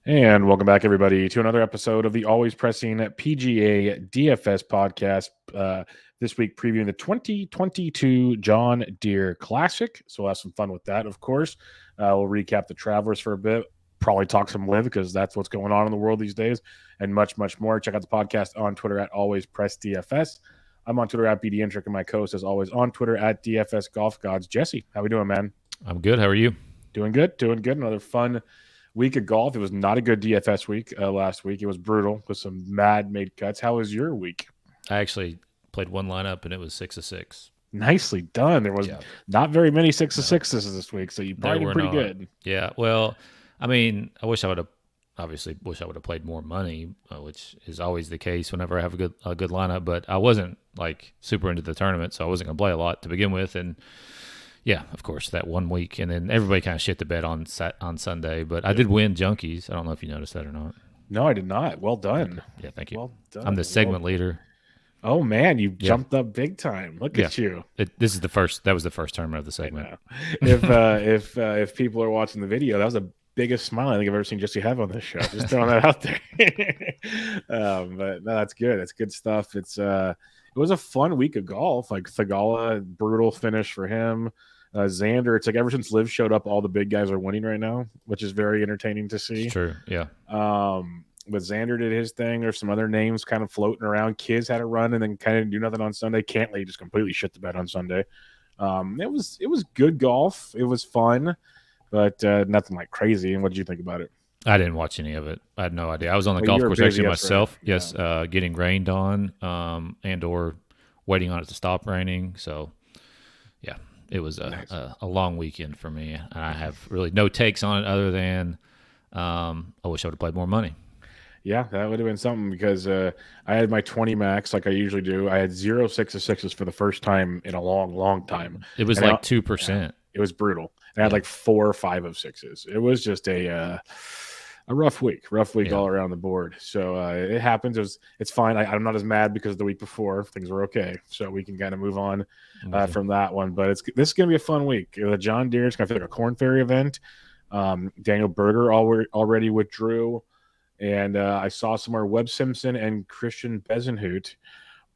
And welcome back, everybody, to another episode of the Always Pressing PGA DFS podcast. This week, previewing the 2022 John Deere Classic. So we'll have some fun with that, of course. We'll recap the Travelers for a bit, probably talk some live because that's what's going on in the world these days, and much, much more. Check out the podcast on Twitter at Always Press DFS. I'm on Twitter at BDintric, and my co-host is always on Twitter at DFS Golf Gods. Jesse, how we doing, man? I'm good. How are you? Doing good. Another fun week of golf. It was not a good DFS week last week. It was brutal with some mad made cuts. How was your week? I actually played one lineup and it was 6 of 6. Nicely done. There was not very many 6 of 6s this week, so you probably did pretty good. Yeah. Well, I mean, I wish I would have played more money, which is always the case whenever I have a good lineup. But I wasn't like super into the tournament, so I wasn't going to play a lot to begin with. And yeah, of course, that 1 week, and then everybody kind of shit the bed on Sunday. But I did win Junkies. I don't know if you noticed that or not. No, I did not. Well done. Yeah, thank you. Well done. I'm the segment leader. Oh man, you jumped up big time. Look at you. That was the first tournament of the segment. If people are watching the video, that was the biggest smile I think I've ever seen Jesse have on this show. Just throwing that out there. But no, that's good. That's good stuff. It was a fun week of golf. Like Thagala, brutal finish for him. Xander, it's like ever since Liv showed up, all the big guys are winning right now, which is very entertaining to see. It's true, yeah. But Xander did his thing. There's some other names kind of floating around. Kids had a run and then kind of do nothing on Sunday. Cantley just completely shit the bed on Sunday. It was good golf. It was fun, but nothing like crazy. And what did you think about it? I didn't watch any of it. I had no idea. I was on the golf course actually myself. Right? Yes, getting rained on and or waiting on it to stop raining. So, yeah, it was a long weekend for me. I have really no takes on it other than I wish I would have played more money. Yeah, that would have been something because I had my 20 max like I usually do. I had 0 6 of 6s for the first time in a long, long time. It was like 2%. Yeah, it was brutal. And I had like 4 or 5 of 6s. It was just a rough week all around the board. So it happens. It's fine. I'm not as mad because the week before things were okay. So we can kind of move on from that one. But this is going to be a fun week. The John Deere is going to feel like a Corn Ferry event. Daniel Berger already withdrew. And I saw somewhere Webb Simpson and Christian Bezenhout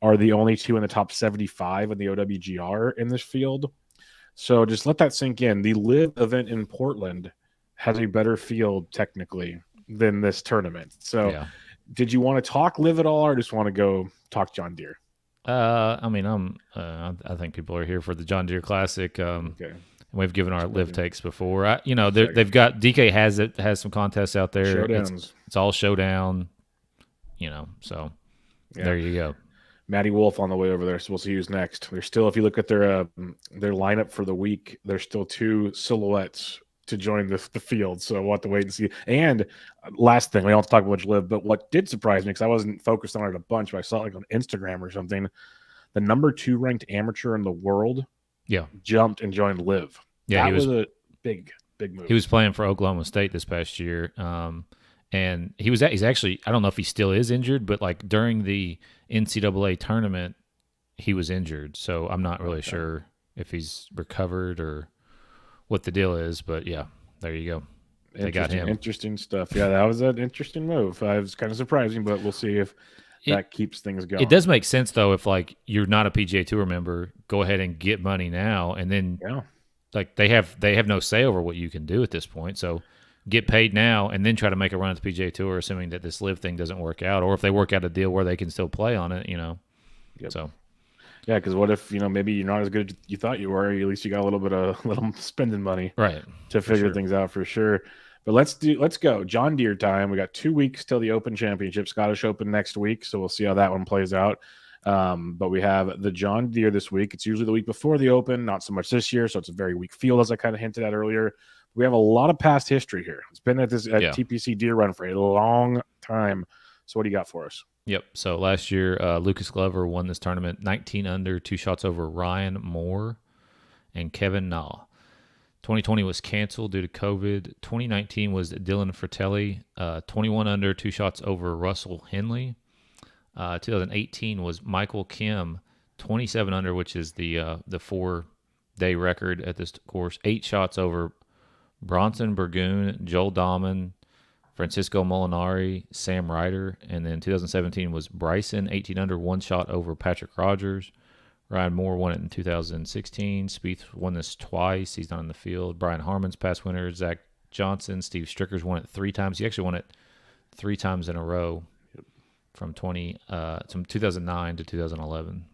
are the only two in the top 75 in the OWGR in this field. So just let that sink in. The Live event in Portland has a better field technically than this tournament. So did you want to talk Live at all or just want to go talk John Deere? I mean, I think people are here for the John Deere Classic. Okay. We've given our live takes before. They've got DK has some contests out there. Showdowns. It's all showdown. So there you go. Matty Wolf on the way over there, so we'll see who's next. There's still, if you look at their lineup for the week, there's still 2 silhouettes to join the field. So we'll have to wait and see. And last thing, we don't have to talk about which live, but what did surprise me because I wasn't focused on it a bunch, but I saw it like on Instagram or something. The number 2 ranked amateur in the world. Jumped and joined Live. Yeah, that was a big move. He was playing for Oklahoma State this past year, and he's actually, I don't know if he still is injured, but like during the NCAA tournament, he was injured. So I'm not really sure if he's recovered or what the deal is. But yeah, there you go. They got him. Interesting stuff. Yeah, that was an interesting move. It was kind of surprising, but we'll see if that keeps things going. It does make sense though if like you're not a PGA Tour member, go ahead and get money now, and then like they have no say over what you can do at this point. So get paid now and then try to make a run at the PGA Tour, assuming that this live thing doesn't work out, or if they work out a deal where they can still play on it, So yeah, because what if maybe you're not as good as you thought you were? At least you got a little spending money, right, to figure things out for sure. But let's go. John Deere time. We got 2 weeks till the Open Championship, Scottish Open next week. So we'll see how that one plays out. But we have the John Deere this week. It's usually the week before the Open, not so much this year. So it's a very weak field, as I kind of hinted at earlier. We have a lot of past history here. It's been at TPC Deere run for a long time. So what do you got for us? Yep. So last year, Lucas Glover won this tournament 19 under, 2 shots over Ryan Moore and Kevin Na. 2020 was canceled due to COVID. 2019 was Dylan Fratelli, 21 under, 2 shots over Russell Henley. 2018 was Michael Kim, 27 under, which is the 4-day record at this course. 8 shots over Bronson Burgoon, Joel Dahman, Francisco Molinari, Sam Ryder, and then 2017 was Bryson, 18 under, one shot over Patrick Rogers. Ryan Moore won it in 2016. Spieth won this twice. He's not in the field. Brian Harmon's past winner. Zach Johnson. Steve Stricker's won it 3 times. He actually won it 3 times in a row from 2009 to 2011.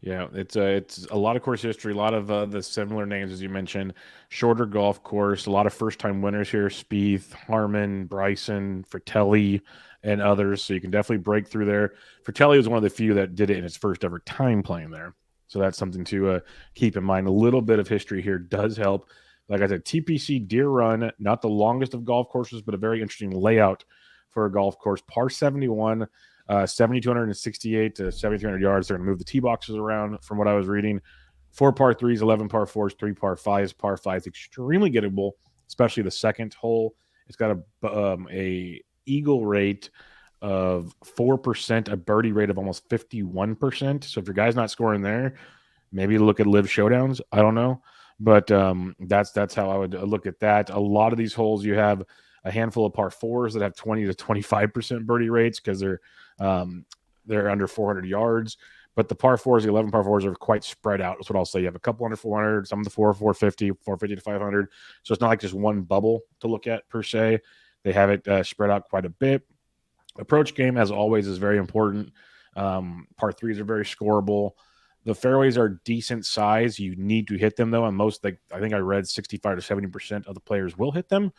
Yeah, it's a lot of course history, a lot of the similar names as you mentioned. Shorter golf course, a lot of first-time winners here: Spieth, Harmon, Bryson, Fratelli, and others. So you can definitely break through there. Fratelli was one of the few that did it in his first ever time playing there. So that's something to keep in mind. A little bit of history here does help. Like I said, TPC Deer Run, not the longest of golf courses, but a very interesting layout for a golf course. Par 71. 7,268 to 7,300 yards. They're going to move the tee boxes around from what I was reading. 4 par 3s, 11 par 4s, 3 par 5s. Par 5s extremely gettable, especially the second hole. It's got a eagle rate of 4%, a birdie rate of almost 51%. So if your guy's not scoring there, maybe look at live showdowns. I don't know. But that's how I would look at that. A lot of these holes, you have a handful of par 4s that have 20 to 25% birdie rates because they're under 400 yards. But the par 4s, the 11 par 4s are quite spread out. That's what I'll say. You have a couple under 400, some of the 450, 450 to 500. So it's not like just one bubble to look at per se. They have it spread out quite a bit. Approach game, as always, is very important. Par 3s are very scoreable. The fairways are decent size. You need to hit them, though. And most, I think I read 65 to 70% of the players will hit them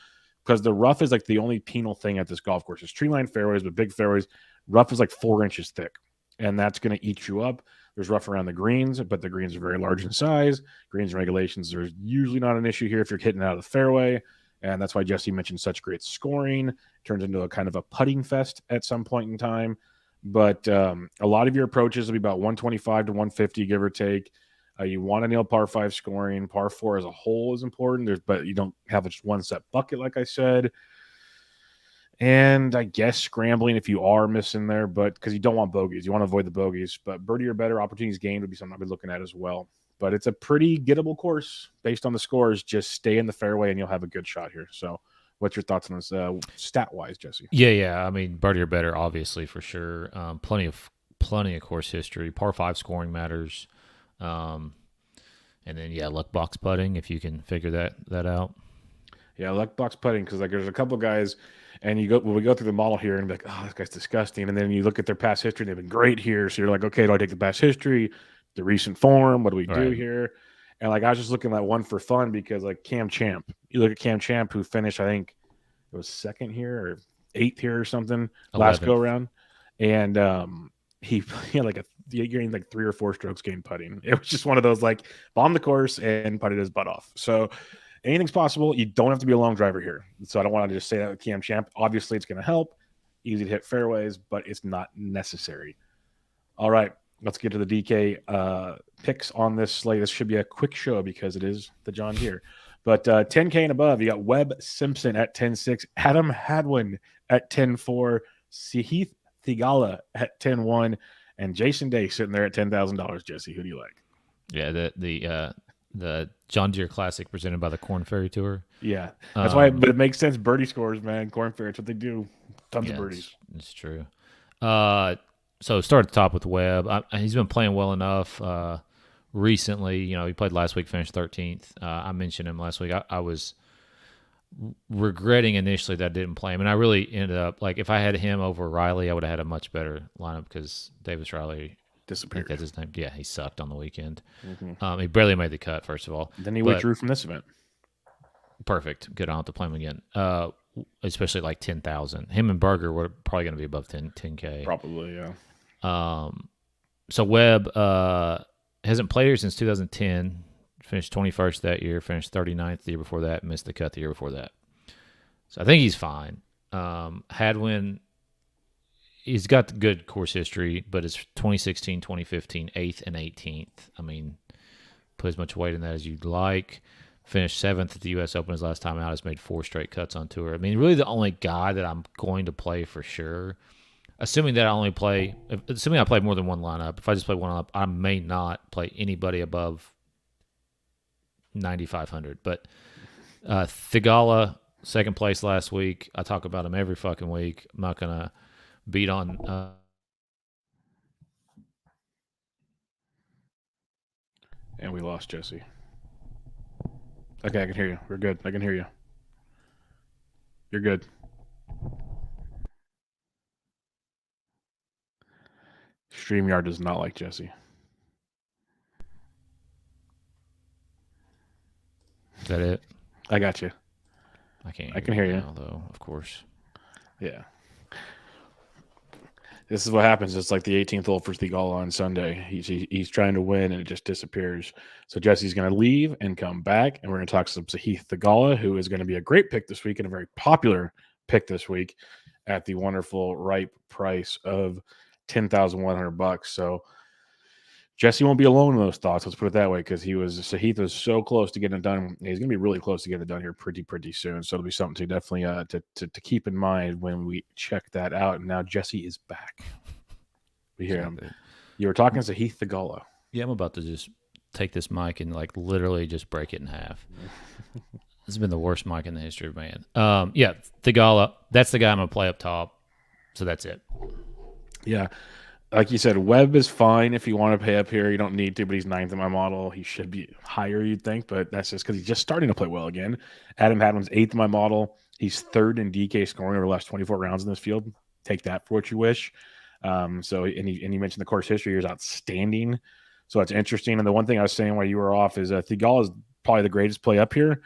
because the rough is like the only penal thing at this golf course. It's tree-lined fairways, but big fairways. Rough is like 4 inches thick, and that's going to eat you up. There's rough around the greens, but the greens are very large in size. Greens and regulations are usually not an issue here if you're hitting out of the fairway, and that's why Jesse mentioned such great scoring. It turns into a kind of a putting fest at some point in time. But a lot of your approaches will be about 125 to 150, give or take. You want to nail par 5 scoring. Par 4 as a whole is important, but you don't have just one set bucket, like I said. And I guess scrambling if you are missing there, but because you don't want bogeys. You want to avoid the bogeys. But birdie or better, opportunities gained would be something I've been looking at as well. But it's a pretty gettable course based on the scores. Just stay in the fairway and you'll have a good shot here. So what's your thoughts on this stat-wise, Jesse? Yeah. I mean, birdie or better, obviously, for sure. Plenty of course history. Par 5 scoring matters. And then, luck box putting, if you can figure that out. Yeah, luck box putting, because there's a couple guys, and we go through the model here and be like, oh, this guy's disgusting. And then you look at their past history, and they've been great here. So you're like, okay, do I take the past history, the recent form? What do we do here? And I was just looking at one for fun because Cam Champ, you look at Cam Champ, who finished, I think it was 2nd here or 8th here or something 11th. Last go around, and he had getting 3 or 4 strokes gained putting. It was just one of those bombed the course and putted his butt off. So anything's possible. You don't have to be a long driver here. So I don't want to just say that with Cam Champ. Obviously, it's going to help. Easy to hit fairways, but it's not necessary. All right, let's get to the DK picks on this slate. This should be a quick show because it is the John Deere. But 10K and above, you got Webb Simpson at 10-6, Adam Hadwin at 10-4, Sahith Theegala at 10-1, and Jason Day sitting there at $10,000. Jesse, who do you like? Yeah, the John Deere Classic presented by the Corn Ferry Tour. Yeah, that's why. But it makes sense. Birdie scores, man. Corn Ferry, it's what they do. Tons of birdies. It's true. So start at the top with Webb. He's been playing well enough recently. He played last week, finished 13th. I mentioned him last week. I was regretting initially that I didn't play him, and I really ended up if I had him over Riley, I would have had a much better lineup because Davis Riley disappeared. I think that's his name. Yeah, he sucked on the weekend. Mm-hmm. He barely made the cut, first of all. Then he withdrew from this event. Perfect. Good. I don't have to play him again. Especially 10,000. Him and Berger were probably going to be above 10K. Probably, yeah. So Webb hasn't played here since 2010. Finished 21st that year. Finished 39th the year before that. Missed the cut the year before that. So I think he's fine. Hadwin, he's got good course history, but it's 2016, 2015, 8th and 18th. I mean, put as much weight in that as you'd like. Finished 7th at the U.S. Open his last time out. Has made 4 straight cuts on tour. I mean, really the only guy that I'm going to play for sure, assuming I play more than one lineup. If I just play one lineup, I may not play anybody above 9,500. But Theegala second place last week. I talk about him every fucking week. I'm not going to beat on. And we lost Jesse. Okay, I can hear you. We're good. I can hear you. You're good. StreamYard does not like Jesse. Is that it? I got you. I can't. I can hear you now, though. Of course. Yeah. This is what happens. It's like the 18th hole for Thigala on Sunday. He's trying to win, and it just disappears. So Jesse's going to leave and come back, and we're going to talk some Sahith Thigala, who is going to be a great pick this week and a very popular pick this week at the wonderful ripe price of $10,100. So Jesse won't be alone in those thoughts. Let's put it that way, because Sahith was so close to getting it done. He's going to be really close to getting it done here pretty soon. So it'll be something to definitely to keep in mind when we check that out. And now Jesse is back. We hear him. You were talking Sahith Thigala. Yeah, I'm about to just take this mic and like literally just break it in half. This has been the worst mic in the history of man. Yeah, Thigala. That's the guy I'm gonna play up top. So that's it. Yeah. Like you said, Webb is fine if you want to pay up here. You don't need to, but he's 9th in my model. He should be higher, you'd think, but that's just because he's just starting to play well again. Adam Hadlam's 8th in my model. He's 3rd in DK scoring over the last 24 rounds in this field. Take that for what you wish. And you mentioned the course history is outstanding. So it's interesting. And the one thing I was saying while you were off is Thigala is probably the greatest play up here.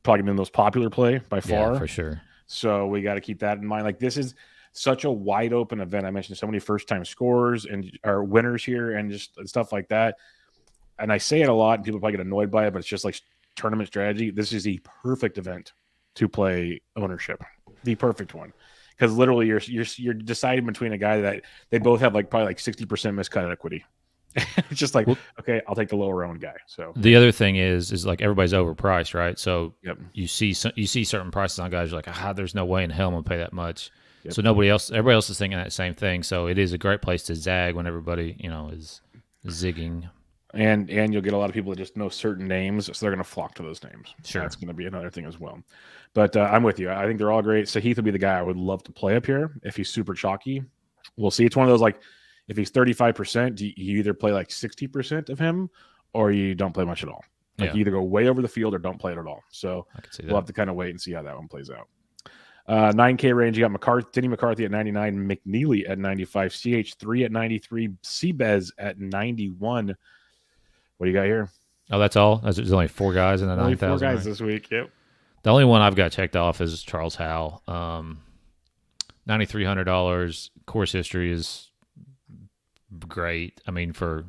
Probably the most popular play by far. Yeah, for sure. So we got to keep that in mind. Like, this is such a wide open event. I mentioned so many first time scorers and our winners here and just stuff like that. And I say it a lot and people probably get annoyed by it, but it's just like tournament strategy. This is the perfect event to play ownership, the perfect one. Because literally you're deciding between a guy that they both have like probably like 60% miscut equity. It's just like, okay, I'll take the lower owned guy. So the other thing is like everybody's overpriced, right? So yep. you see certain prices on guys, you're like, there's no way in hell I'm gonna pay that much. Yep. So everybody else is thinking that same thing. So it is a great place to zag when everybody, is zigging. And you'll get a lot of people that just know certain names, so they're going to flock to those names. Sure. That's going to be another thing as well. But I'm with you. I think they're all great. Sahith will be the guy I would love to play up here if he's super chalky. We'll see. It's one of those, like, if he's 35%, you either play like 60% of him or you don't play much at all. Like, you either go way over the field or don't play it at all. So we'll have to kind of wait and see how that one plays out. 9K range, you got Denny McCarthy at 99, McNeely at 95, CH3 at 93, Seabez at 91. What do you got here? Oh, that's all? There's only 4 guys in the 9,000. 4 guys this week, yep. The only one I've got checked off is Charles Howe. $9,300. Course history is great. I mean, for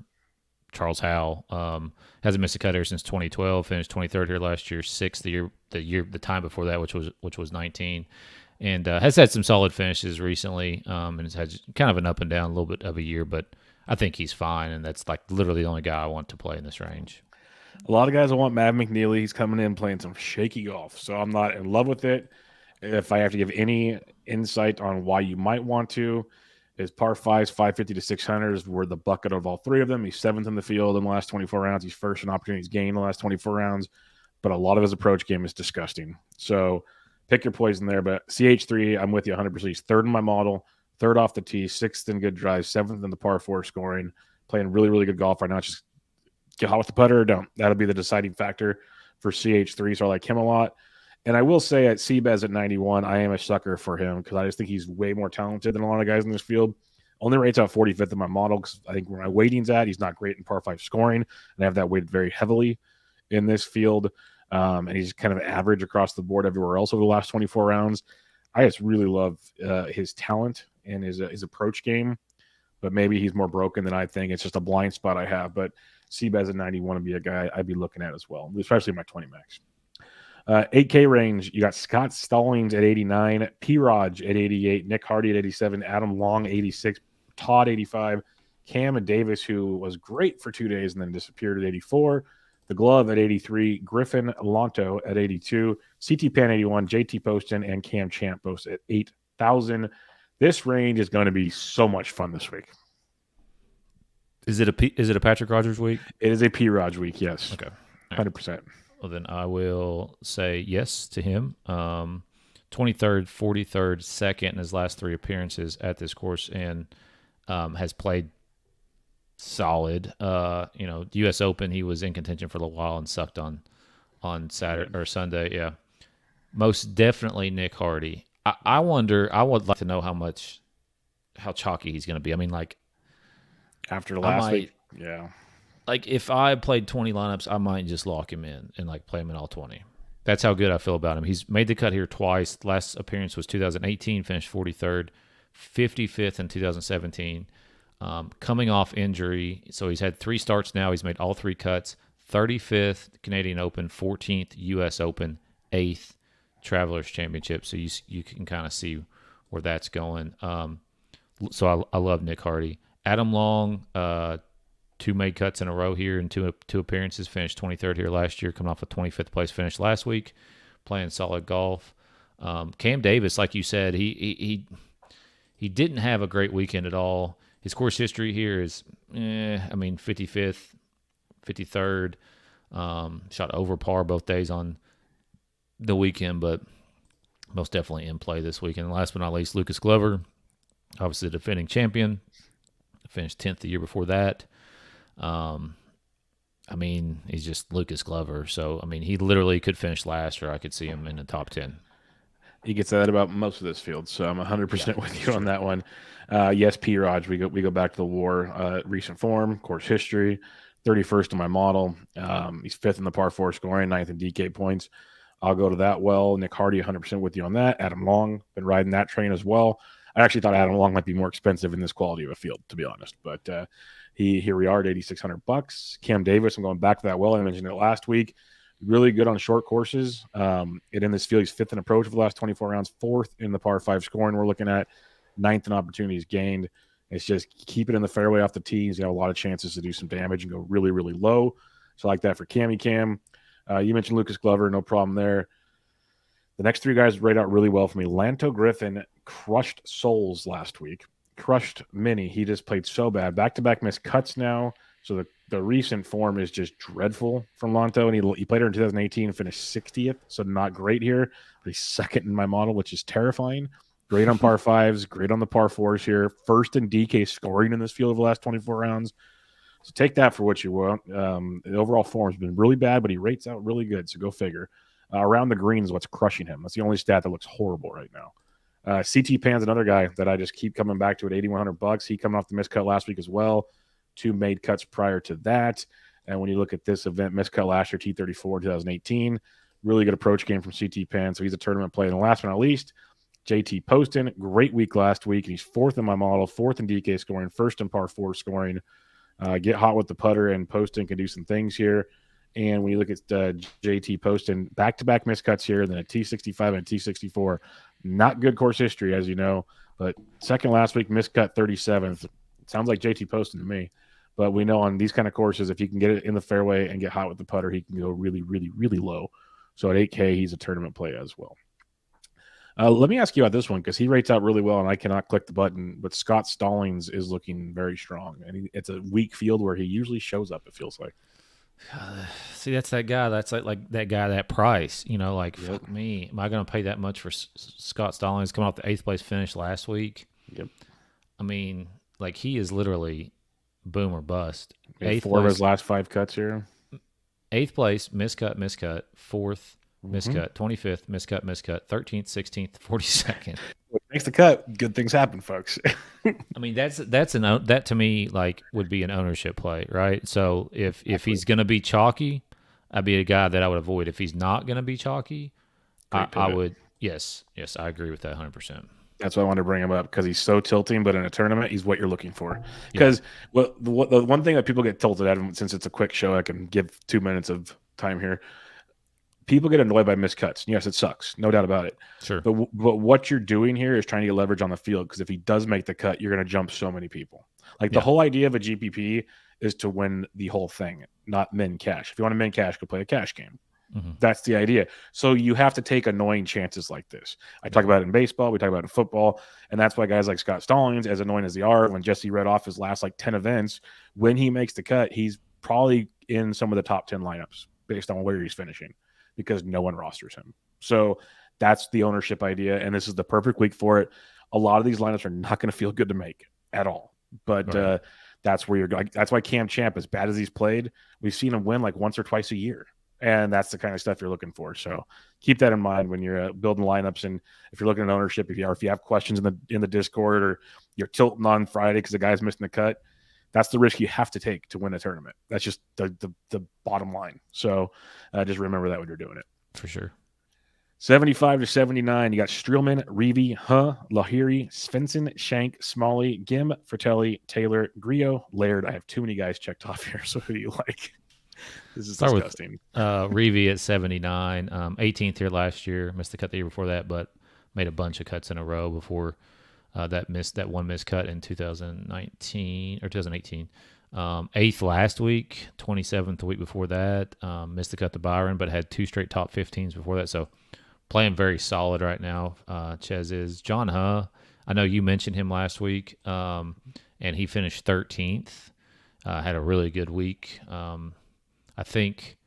Charles Howe, hasn't missed a cut here since 2012. Finished 23rd here last year, 6th the time before that, which was 19, and has had some solid finishes recently. And has had kind of an up and down a little bit of a year, but I think he's fine, and that's like literally the only guy I want to play in this range. A lot of guys will want Mav McNeely. He's coming in playing some shaky golf, so I'm not in love with it. If I have to give any insight on why you might want to, is par 5s, 550 to 600s were the bucket of all 3 of them. He's 7th in the field in the last 24 rounds. He's first in opportunities gained in the last 24 rounds, but a lot of his approach game is disgusting. So pick your poison there. But CH3, I'm with you 100%. He's 3rd in my model, 3rd off the tee, 6th in good drives, 7th in the par 4 scoring, playing really, really good golf right now. Just get hot with the putter or don't. That'll be the deciding factor for CH3. So I like him a lot. And I will say at Seabez at 91, I am a sucker for him because I just think he's way more talented than a lot of guys in this field. Only rates out 45th in my model because I think where my weighting's at, he's not great in par 5 scoring. And I have that weighted very heavily in this field. And he's kind of average across the board everywhere else over the last 24 rounds. I just really love his talent and his approach game. But maybe he's more broken than I think. It's just a blind spot I have. But Seabez at 91 would be a guy I'd be looking at as well, especially my 20 max. 8K range, you got Scott Stallings at 89, P-Raj at 88, Nick Hardy at 87, Adam Long 86, Todd 85, Cam and Davis, who was great for 2 days and then disappeared at 84, the Glove at 83, Griffin Lanto at 82, CT Pan 81, JT Poston, and Cam Champ both at 8,000. This range is going to be so much fun this week. Is it a Patrick Rogers week? It is a P-Raj week, yes. Okay. 100%. Well, then I will say yes to him. 23rd, 43rd, second in his last 3 appearances at this course, and has played solid. U.S. Open, he was in contention for a little while and sucked on Saturday or Sunday. Yeah, most definitely Nick Hardy. I wonder. I would like to know how chalky he's going to be. I mean, like After last week, yeah. Like if I played 20 lineups, I might just lock him in and like play him in all 20. That's how good I feel about him. He's made the cut here twice. Last appearance was 2018, finished 43rd, 55th in 2017. Coming off injury, so he's had 3 starts now. He's made all 3 cuts. 35th Canadian Open, 14th U.S. Open, 8th Travelers Championship. So you can kind of see where that's going. So I love Nick Hardy. Adam Long, 2 made cuts in a row here in two appearances. Finished 23rd here last year, coming off a 25th place finish last week, playing solid golf. Cam Davis, like you said, he didn't have a great weekend at all. His course history here is, 55th, 53rd. Shot over par both days on the weekend, but most definitely in play this weekend. And last but not least, Lucas Glover, obviously the defending champion, finished 10th the year before that. He's just Lucas Glover. So, he literally could finish last, or I could see him in the top 10. He gets that about most of this field, so I'm 100% with you on that one. Yes, P. Raj, we go back to the war. Recent form, course history, 31st in my model. He's 5th in the par 4 scoring, 9th in DK points. I'll go to that well. Nick Hardy, 100% with you on that. Adam Long, been riding that train as well. I actually thought Adam Long might be more expensive in this quality of a field, to be honest, but here we are at $8,600. Cam Davis, I'm going back to that well. I mentioned it last week. Really good on short courses. And in this field, he's 5th in approach for the last 24 rounds, 4th in the par 5 scoring. We're looking at 9th in opportunities gained. It's just keep it in the fairway off the tees. You have a lot of chances to do some damage and go really, really low. So I like that for Cammy Cam. You mentioned Lucas Glover, no problem there. The next 3 guys rate out really well for me. Lanto Griffin crushed Souls last week. Crushed Mini. He just played so bad. Back-to-back missed cuts now. So the recent form is just dreadful from Lanto. And he played her in 2018 and finished 60th. So not great here. But he's 2nd in my model, which is terrifying. Great on par 5s. Great on the par 4s here. 1st in DK scoring in this field of the last 24 rounds. So take that for what you want. The overall form has been really bad, but he rates out really good. So go figure. Around the green is what's crushing him. That's the only stat that looks horrible right now. CT Pan's another guy that I just keep coming back to at $8,100. He coming off the miscut last week as well. 2 made cuts prior to that. And when you look at this event, miscut last year, T34 2018. Really good approach game from CT Pan. So he's a tournament play. And last but not least, JT Poston. Great week last week. And he's 4th in my model, 4th in DK scoring, 1st in par 4 scoring. Get hot with the putter, and Poston can do some things here. And when you look at JT Poston, back-to-back miscuts here, then a T65 and a T64. Not good course history, as you know, but 2nd last week, miscut 37th. Sounds like JT Poston to me. But we know on these kind of courses, if he can get it in the fairway and get hot with the putter, he can go really, really, really low. So at 8K, he's a tournament play as well. Let me ask you about this one, because he rates out really well, and I cannot click the button. But Scott Stallings is looking very strong. And it's a weak field where he usually shows up, it feels like. See, that's that guy. That's like that guy, that price. Fuck me. Am I going to pay that much for Scott Stallings coming off the 8th place finish last week? Yep. He is literally boom or bust. 8th 4 of his last 5 cuts here. 8th place, miscut. 4th, miscut. 25th, miscut. 13th, 16th, 42nd. What makes the cut? Good things happen, folks. That to me would be an ownership play, right? So if he's going to be chalky, I'd be a guy that I would avoid. If he's not going to be chalky, I would. Yes, I agree with that 100%. That's why I wanted to bring him up, because he's so tilting, but in a tournament, he's what you're looking for. Because the one thing that people get tilted at, since it's a quick show, I can give 2 minutes of time here. People get annoyed by miscuts. Yes, it sucks. No doubt about it. Sure. But what you're doing here is trying to get leverage on the field, because if he does make the cut, you're going to jump so many people. The whole idea of a GPP is to win the whole thing, not min cash. If you want to min cash, go play a cash game. Mm-hmm. That's the idea. So you have to take annoying chances like this. I talk about it in baseball. We talk about it in football. And that's why guys like Scott Stallings, as annoying as they are, when Jesse read off his last 10 events, when he makes the cut, he's probably in some of the top 10 lineups. based on where he's finishing because no one rosters him. So that's the ownership idea, and this is the perfect week for it. A lot of these lineups are not going to feel good to make at all, but Right. that's where you're going. That's why Cam Champ, as bad as he's played, we've seen him win like once or twice a year, and that's the kind of stuff you're looking for. So keep that in mind when you're building lineups, and if you're looking at ownership, if you have questions in the Discord, or you're tilting on Friday because the guy's missing the cut, that's the risk you have to take to win a tournament. That's just the bottom line. So just remember that when you're doing it. For sure. 75 to 79, you got Streelman, Reeve, Lahiri, Svensson, Shank, Smalley, Gim, Fratelli, Taylor, Griot, Laird. I have too many guys checked off here, so who do you like? This is Start disgusting. With Reeve at 79, 18th here last year. Missed the cut the year before that, but made a bunch of cuts in a row before that one missed cut in 2019 or 2018. 8th last week, 27th the week before that. Missed the cut to Byron, but had 2 straight top 15s before that. So playing very solid right now. Ches is. John Howe, I know you mentioned him last week, and he finished 13th. Had a really good week. I think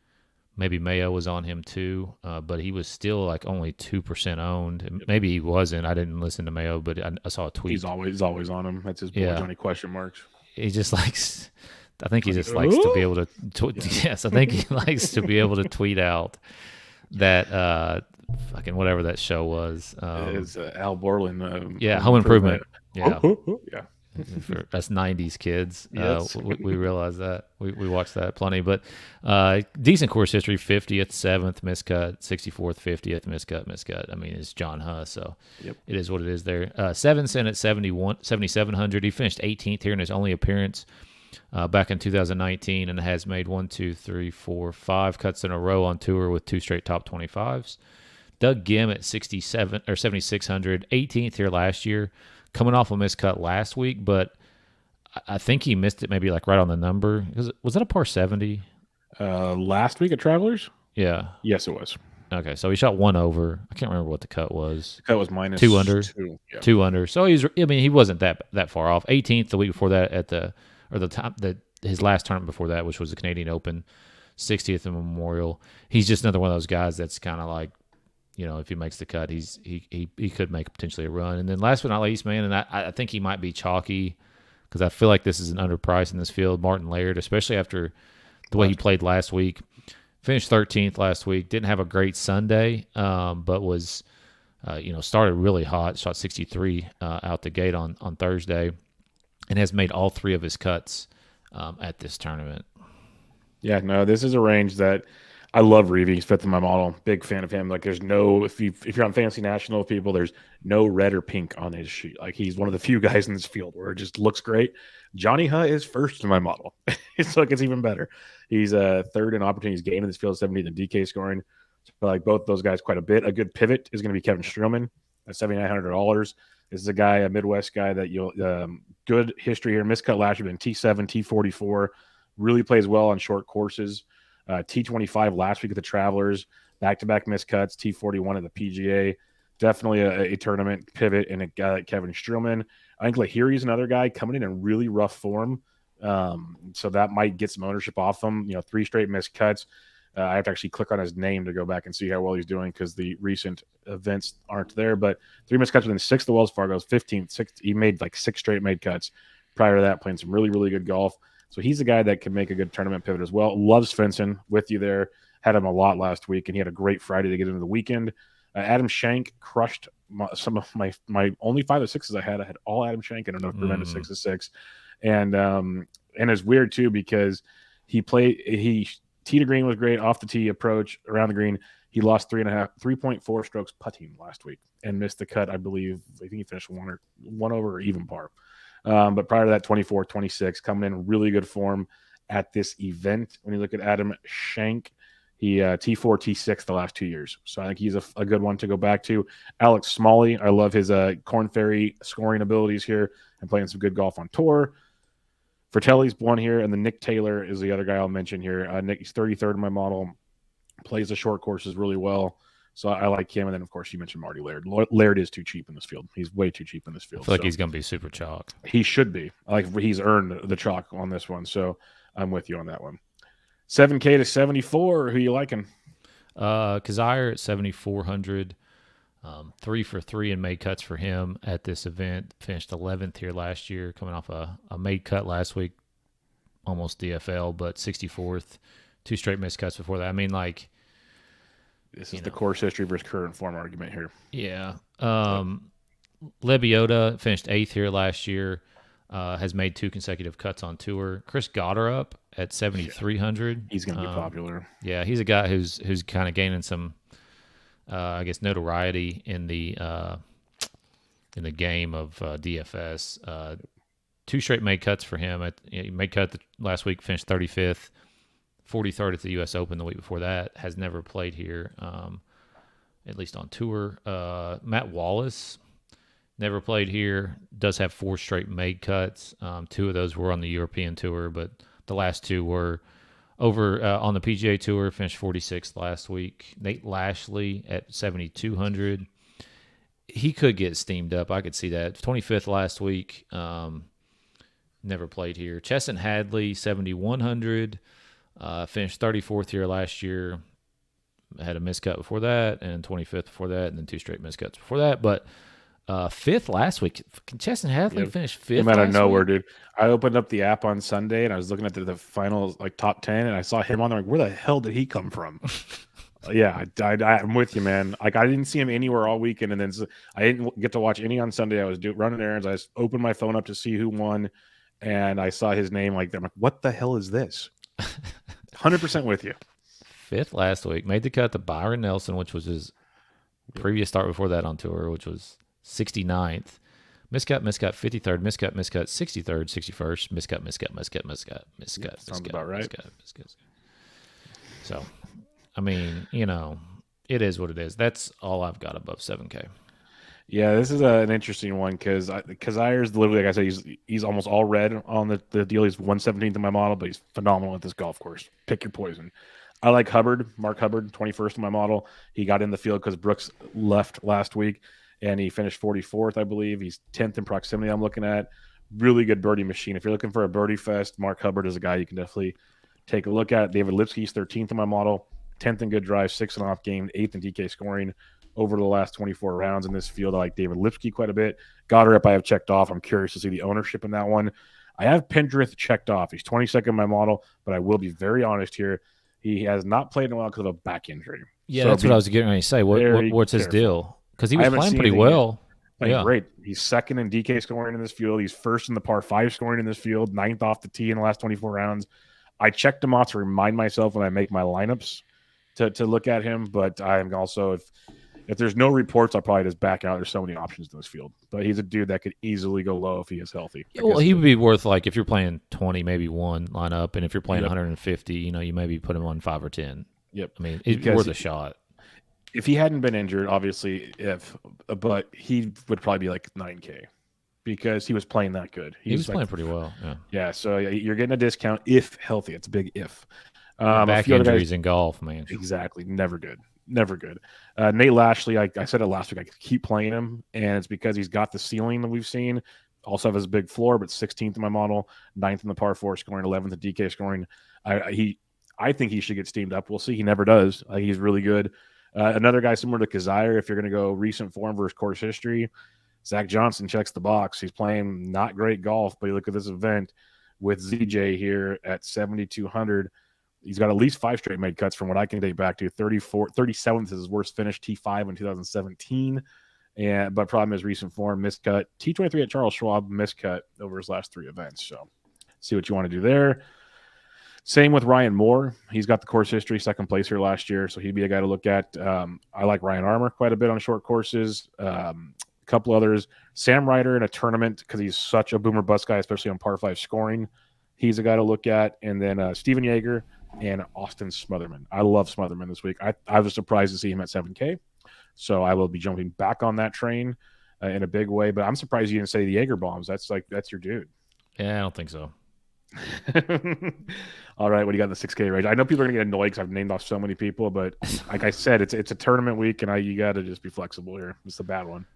maybe Mayo was on him too, but he was still like only 2% owned. Maybe he wasn't. I didn't listen to Mayo, but I saw a tweet. He's always on him. That's his boy, Johnny question marks. He just likes. I think he just likes to be able to. Yes, I think he likes to be able to tweet out that fucking whatever that show was. It's Al Borland. Home Improvement. Yeah. Yeah. That's 90s kids. Yes. We realize that. We watched that plenty. But decent course history, 50th, 7th, miscut, 64th, 50th, miscut. I mean, it's John Huss, so It is what it is there. Sevenson at 7,700. He finished 18th here in his only appearance back in 2019 and has made 5 cuts in a row on tour with 2 straight top 25s. Doug Gim at 7,600, 18th here last year. Coming off a miscut last week, but I think he missed it maybe like right on the number. Was that a par 70? Last week at Travelers? Yeah. Yes, it was. Okay, so he shot 1 over. I can't remember what the cut was. The cut was minus 2 under. 2. Yeah. 2 under. So he wasn't that far off. 18th the week before that his last tournament before that, which was the Canadian Open, 60th in Memorial. He's just another one of those guys that's kind of like, if he makes the cut, he could make potentially a run. And then last but not least, man, and I think he might be chalky because I feel like this is an underprice in this field. Martin Laird, especially after the way he played last week, finished 13th last week. Didn't have a great Sunday, but was started really hot. Shot 63 out the gate on Thursday, and has made all 3 of his cuts at this tournament. Yeah, no, this is a range that. I love Reeve. He's fifth in my model. Big fan of him. Like, there's no if you're on Fantasy National people, there's no red or pink on his sheet. Like, he's one of the few guys in this field where it just looks great. Johnny Hutt is first in my model. It's even better. He's third in opportunities gained in this field, 70th in DK scoring. So I like both those guys quite a bit. A good pivot is going to be Kevin Streelman at $7,900. This is a guy, a Midwest guy that you'll good history here. Miscut last year, been T7, T44. Really plays well on short courses. T25 last week at the Travelers, back-to-back miscuts, T41 at the PGA. Definitely a tournament pivot, and a guy like Kevin Streelman. I think Lahiri's another guy coming in really rough form, so that might get some ownership off him. 3 straight miscuts. I have to actually click on his name to go back and see how well he's doing because the recent events aren't there. But 3 miscuts within 6th of Wells Fargo's, 15th. 6th, he made 6 straight made cuts. Prior to that, playing some really, really good golf. So he's a guy that can make a good tournament pivot as well. Loves Svensson with you there. Had him a lot last week, and he had a great Friday to get into the weekend. Adam Shank crushed some of my only 5 or 6s I had. I had all Adam Shank and enough prevented 6 of 6. And it's weird too because he tee to green was great, off the tee approach around the green. He lost 3.4 strokes putting last week and missed the cut. I think he finished 1 over or even par. But prior to that, 24, 26, coming in really good form at this event. When you look at Adam Shank, he T4, T6 the last 2 years. So I think he's a good one to go back to. Alex Smalley, I love his Corn Ferry scoring abilities here and playing some good golf on tour. Fratelli's one here, and then Nick Taylor is the other guy I'll mention here. Nick, he's 33rd in my model, plays the short courses really well. So I like him. And then, of course, you mentioned Marty Laird. Laird is too cheap in this field. He's way too cheap in this field. I feel like he's going to be super chalk. He should be. He's earned the chalk on this one. So I'm with you on that one. 7K to 74. Who you liking? Kazire at 7,400. 3 for 3 in made cuts for him at this event. Finished 11th here last year, coming off a made cut last week, almost DFL, but 64th. 2 straight missed cuts before that. I mean, like, this is the course history versus current form argument here. Yeah. Lebioda finished 8th here last year. Has made 2 consecutive cuts on tour. Chris Gotterup at 7,300. He's going to be popular. Yeah, he's a guy who's kind of gaining some, I guess, notoriety in the game of DFS. 2 straight made cuts for him. He made cut last week, finished 35th, 43rd at the U.S. Open the week before that. Has never played here, at least on tour. Matt Wallace never played here. Does have 4 straight made cuts. 2 of those were on the European Tour, but the last 2 were over on the PGA Tour. Finished 46th last week. Nate Lashley at 7,200. He could get steamed up. I could see that. 25th last week. Never played here. Chesson Hadley, 7,100. Finished 34th here last year. Had a miscut before that, and 25th before that, and then 2 straight miscuts before that. But 5th last week. Chesson Hadley finished 5th. Came out of nowhere, dude. I opened up the app on Sunday and I was looking at the final top 10, and I saw him on there. Like, where the hell did he come from? Yeah, I'm with you, man. Like, I didn't see him anywhere all weekend, and then I didn't get to watch any on Sunday. I was running errands. I just opened my phone up to see who won, and I saw his name. Like, I'm like, what the hell is this? 100% with you. 5th last week. Made the cut to Byron Nelson, which was his previous start before that on tour, which was 69th. Miscut, 53rd, miscut, 63rd, 61st, miscut. Sounds about right. Miscut. So, I mean, it is what it is. That's all I've got above 7K. Yeah, this is an interesting one because Ayers, literally, like I said, he's almost all red on the deal. He's 117th in my model, but he's phenomenal at this golf course. Pick your poison. I like Mark Hubbard, 21st in my model. He got in the field because Brooks left last week, and he finished 44th, I believe. He's 10th in proximity I'm looking at. Really good birdie machine. If you're looking for a birdie fest, Mark Hubbard is a guy you can definitely take a look at. David Lipsky's 13th in my model, 10th in good drive, 6th in off game, 8th in DK scoring over the last 24 rounds in this field. I like David Lipsky quite a bit. Gotterup I have checked off. I'm curious to see the ownership in that one. I have Pendrith checked off. He's 22nd in my model, but I will be very honest here. He has not played in a while because of a back injury. Yeah, that's what I was getting ready to say. What's his deal? Because he was playing pretty well. Playing great. He's 2nd in DK scoring in this field. He's 1st in the par 5 scoring in this field, 9th off the tee in the last 24 rounds. I checked him off to remind myself when I make my lineups to look at him, but I'm also, if there's no reports, I'll probably just back out. There's so many options in this field. But he's a dude that could easily go low if he is healthy. Well, he would be worth, like, if you're playing 20, maybe 1 lineup, and if you're playing 150, you maybe put him on 5 or 10. Yep. I mean, it's worth a shot. If he hadn't been injured, obviously, but he would probably be like 9K because he was playing that good. He was playing pretty well. Yeah. So you're getting a discount if healthy. It's a big if. Back injuries in golf, man. Exactly. Never good. Nate Lashley, I said it last week, I keep playing him, and it's because he's got the ceiling that we've seen. Also has a big floor, but 16th in my model, 9th in the par 4 scoring, 11th in DK scoring. I think he should get steamed up. We'll see. He never does. He's really good. Another guy similar to Kazire, if you're going to go recent form versus course history, Zach Johnson checks the box. He's playing not great golf, but you look at this event with ZJ here at 7,200. He's got at least 5 straight made cuts from what I can date back to. 37th is his worst finish, T5 in 2017. But problem is recent form, miscut. T23 at Charles Schwab, miscut over his last 3 events. So see what you want to do there. Same with Ryan Moore. He's got the course history, 2nd place here last year, so he'd be a guy to look at. I like Ryan Armour quite a bit on short courses. A couple others. Sam Ryder in a tournament because he's such a boomer bust guy, especially on par 5 scoring. He's a guy to look at. And then Steven Yeager and Austin Smotherman. I love Smotherman this week. I was surprised to see him at 7K, so I will be jumping back on that train in a big way. But I'm surprised you didn't say the Yeager bombs. That's your dude. Yeah, I don't think so. All right, what do you got in the 6K range? I know people are going to get annoyed because I've named off so many people, but like I said, it's a tournament week, and you got to just be flexible here. It's a bad one.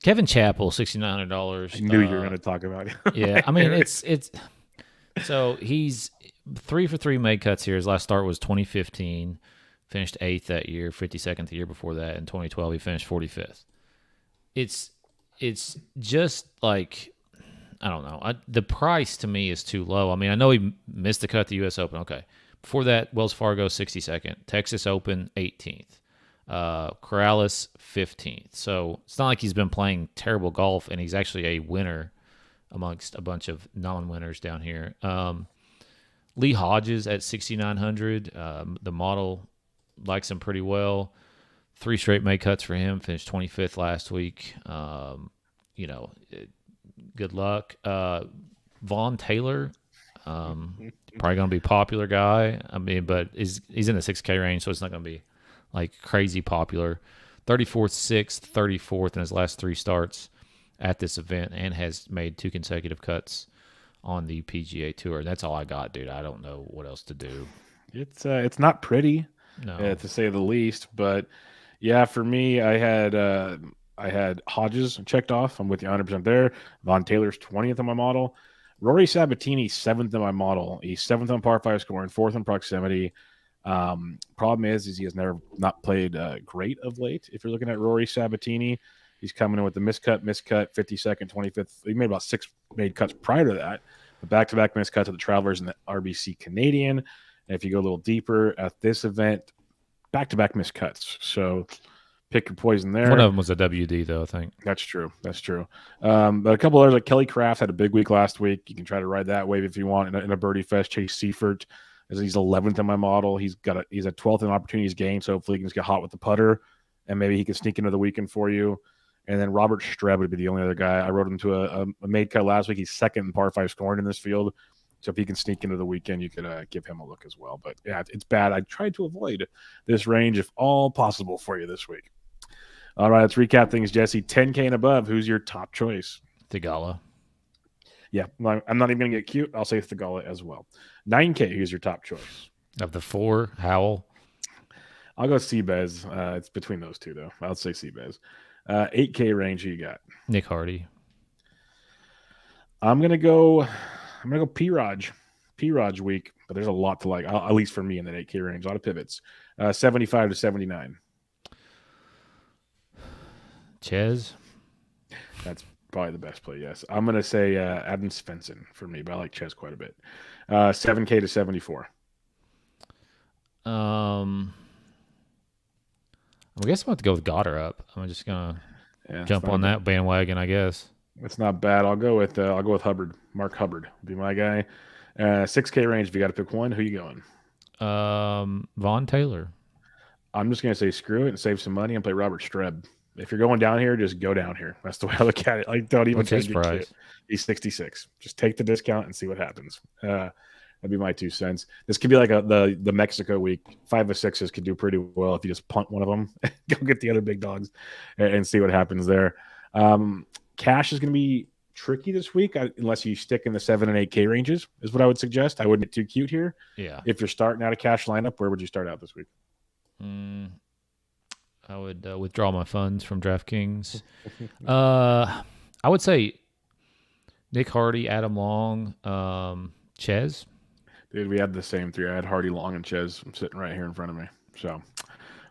Kevin Chappell, $6,900. I knew you were going to talk about it. Yeah, I mean, it's So he's 3 for 3 made cuts here. His last start was 2015, finished 8th that year, 52nd the year before that. In 2012, he finished 45th. It's just like, I don't know. The price to me is too low. I mean, I know he missed the cut at the U.S. Open. Okay. Before that, Wells Fargo, 62nd. Texas Open, 18th. Corrales, 15th. So it's not like he's been playing terrible golf, and he's actually a winner amongst a bunch of non-winners down here. Lee Hodges at 6,900. The model likes him pretty well. 3 straight made cuts for him. Finished 25th last week. Good luck. Vaughn Taylor, probably going to be a popular guy. I mean, but he's in the 6K range, so it's not going to be like crazy popular. 34th, 6th, 34th in his last 3 starts at this event, and has made 2 consecutive cuts on the PGA Tour. That's all I got, dude. I don't know what else to do. It's not pretty, No. to say the least. But yeah, for me, I had Hodges checked off. I'm with you 100% there. Vaughn Taylor's 20th on my model. Rory Sabatini, 7th on my model. He's 7th on par 5 scoring, 4th on proximity. Problem is he has not played great of late. If you're looking at Rory Sabatini, he's coming in with the miscut, 52nd, 25th. He made about 6 made cuts prior to that. The back-to-back miscuts at the Travelers and the RBC Canadian. And if you go a little deeper at this event, back-to-back miscuts. So pick your poison there. One of them was a WD, though, I think. That's true. But a couple others, like Kelly Craft had a big week last week. You can try to ride that wave if you want in a birdie fest. Chase Seifert, as he's 11th in my model. He's at 12th in opportunities gained, so hopefully he can just get hot with the putter, and maybe he can sneak into the weekend for you. And then Robert Streb would be the only other guy. I wrote him to a made cut last week. He's 2nd in par 5 scoring in this field. So if he can sneak into the weekend, you could give him a look as well. But yeah, it's bad. I tried to avoid this range if all possible for you this week. All right, let's recap things, Jesse. 10K and above, who's your top choice? Thigala. Yeah, I'm not even going to get cute. I'll say Thigala as well. 9K, who's your top choice? Of the 4, Howe. I'll go Seabez. It's between those two, though. I'll say Seabez. 8K range, who you got? Nick Hardy. I'm gonna go P-Raj. P-Raj week, but there's a lot to like, at least for me in that 8K range. A lot of pivots. 75 to 79. Ches. That's probably the best play, yes. I'm going to say Adam Svensson for me, but I like Ches quite a bit. 7K to 74. I guess I'm going to go with Goddard up. I'm just going to jump on that bandwagon, I guess. It's not bad. I'll go with Hubbard. Mark Hubbard would be my guy. 6K range, if you got to pick one, who you going? Vaughn Taylor. I'm just going to say screw it and save some money and play Robert Streb. If you're going down here, just go down here. That's the way I look at it. Like, don't even What's his take price? He's 66. Just take the discount and see what happens. That'd be my 2 cents. This could be like the Mexico week. 5 of 6s could do pretty well if you just punt one of them, go get the other big dogs, and see what happens there. Cash is going to be tricky this week unless you stick in the 7 and 8K ranges, is what I would suggest. I wouldn't get too cute here. Yeah. If you're starting out a cash lineup, where would you start out this week? I would withdraw my funds from DraftKings. I would say Nick Hardy, Adam Long, Ches. Dude, we had the same 3. I had Hardy, Long, and Ches. I'm sitting right here in front of me. So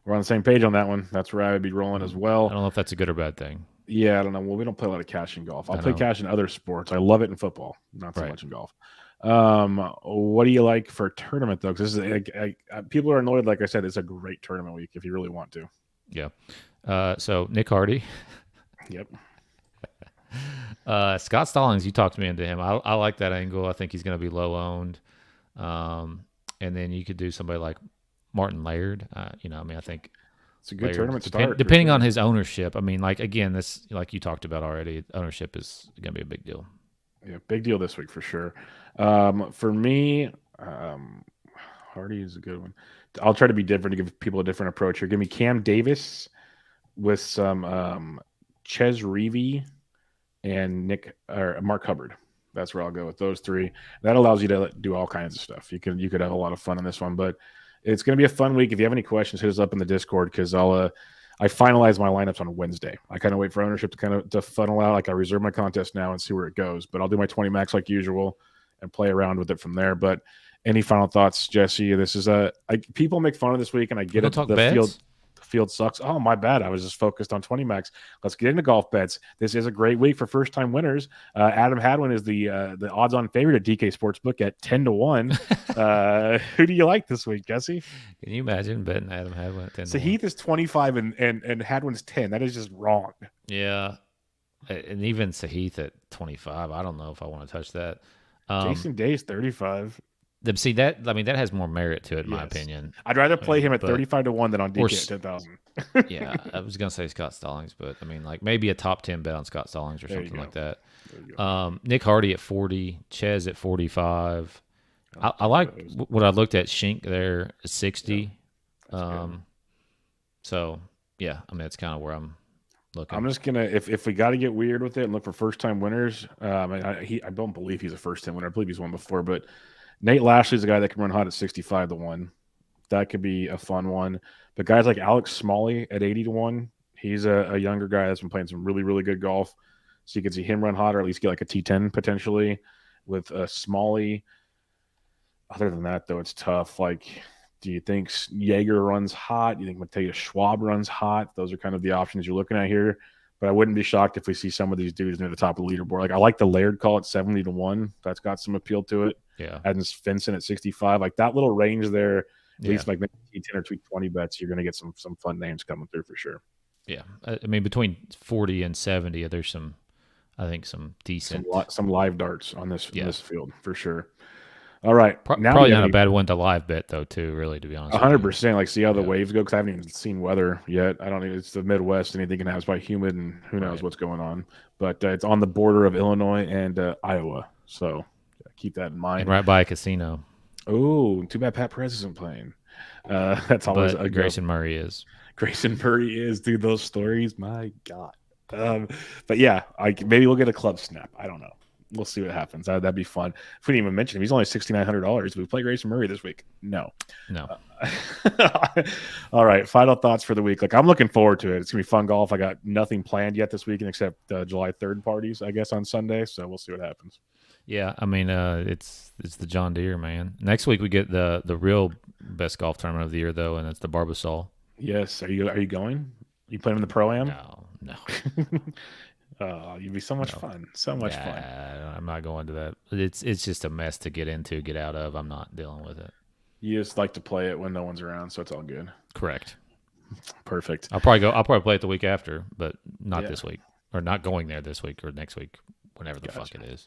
we're on the same page on that one. That's where I would be rolling as well. I don't know if that's a good or bad thing. Yeah, I don't know. Well, we don't play a lot of cash in golf. I'll play cash in other sports. I love it in football, not so much in golf. What do you like for a tournament, though? Because this is people are annoyed. Like I said, it's a great tournament week if you really want to. Yeah. So Nick Hardy. Yep. Scott Stallings, you talked me into him. I like that angle. I think he's going to be low owned. And then you could do somebody like Martin Laird. I think it's a good Laird, tournament start. Depending on his ownership. I mean, like, again, this, like you talked about already, ownership is going to be a big deal. Yeah, big deal this week for sure. For me, Hardy is a good one. I'll try to be different to give people a different approach here. Give me Cam Davis with some Ches Reavie and Mark Hubbard. That's where I'll go with those 3. That allows you to do all kinds of stuff. You could have a lot of fun in this one, but it's going to be a fun week. If you have any questions, hit us up in the Discord because I finalize my lineups on Wednesday. I kind of wait for ownership to funnel out. Like, I reserve my contest now and see where it goes, but I'll do my 20 max like usual. and play around with it from there. But any final thoughts, Jesse? This is people make fun of this week, and I get it. The field sucks. Oh, my bad. I was just focused on 20 max. Let's get into golf bets. This is a great week for first time winners. Adam Hadwin is the odds on favorite at DK Sportsbook at 10-1. Who do you like this week, Jesse? Can you imagine betting Adam Hadwin at 10-1? Sahith is 25 and Hadwin's 10. That is just wrong. Yeah. And even Sahith at 25, I don't know if I want to touch that. Jason Day's 35. See that? I mean, that has more merit to it, in my opinion. I'd rather play him at 35-1 than on DK at 10,000. Yeah, I was gonna say Scott Stallings, but I mean, like maybe a top 10 bet on Scott Stallings or something like that. Nick Hardy at 40, Ches at 45. I like what I looked at. Shank there at 60. So yeah, I mean, that's kind of where I'm looking. I'm just gonna if we got to get weird with it and look for first time winners. I don't believe he's a first time winner. I believe he's won before, but Nate Lashley's a guy that can run hot at 65-1. That could be a fun one. But guys like Alex Smalley at 80-1, he's a younger guy that's been playing some really, really good golf. So you can see him run hot or at least get like a T10 potentially with Smalley. Other than that, though, it's tough. Like, do you think Jaeger runs hot? Do you think Mateus Schwab runs hot? Those are kind of the options you're looking at here. But I wouldn't be shocked if we see some of these dudes near the top of the leaderboard. Like I like the Laird call at 70-1. That's got some appeal to it. Yeah. And Vincent at 65. Like that little range there, at least like maybe 10 or 20 bets, you're going to get some fun names coming through for sure. Yeah. I mean, between 40 and 70, there's some decent. Some live darts on this field for sure. All right. Probably not a bad one to live bet, though, too, really, to be honest. 100%. Like, see how the waves go, because I haven't even seen weather yet. I don't even, it's the Midwest. Anything can happen. It's probably humid, and who knows what's going on. But it's on the border of Illinois and Iowa. So keep that in mind. And right by a casino. Oh, too bad Pat Perez isn't playing. That's always a Grayson Murray is. Grayson Murray is. Dude, those stories, my God. But yeah, maybe we'll get a club snap. I don't know. We'll see what happens. That'd be fun. If we didn't even mention him, he's only $6,900. We play Grayson Murray this week. No. All right. Final thoughts for the week. Like I'm looking forward to it. It's gonna be fun golf. I got nothing planned yet this weekend except July 3rd parties, I guess, on Sunday. So we'll see what happens. Yeah, I mean, it's the John Deere, man. Next week we get the real best golf tournament of the year, though, and it's the Barbasol. Yes. Are you going? You playing in the Pro-Am? No. Oh, you'd be so much fun. So much fun. I'm not going to that. It's just a mess to get into, get out of. I'm not dealing with it. You just like to play it when no one's around, so it's all good. Correct. Perfect. I'll probably play it the week after, but not this week. Or not going there this week or next week, whenever the fuck it is.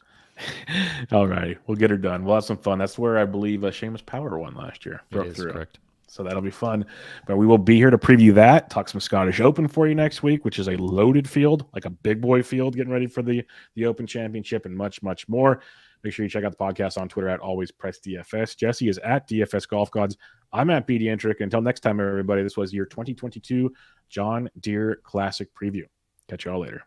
All right. We'll get her done. We'll have some fun. That's where I believe Seamus Power won last year. Broke through. Correct. So that'll be fun. But we will be here to preview that, talk some Scottish Open for you next week, which is a loaded field, like a big boy field, getting ready for the Open Championship and much, much more. Make sure you check out the podcast on Twitter at AlwaysPressDFS. Jesse is at DFS Golf Gods. I'm at BD Entrick. Until next time, everybody, this was your 2022 John Deere Classic preview. Catch you all later.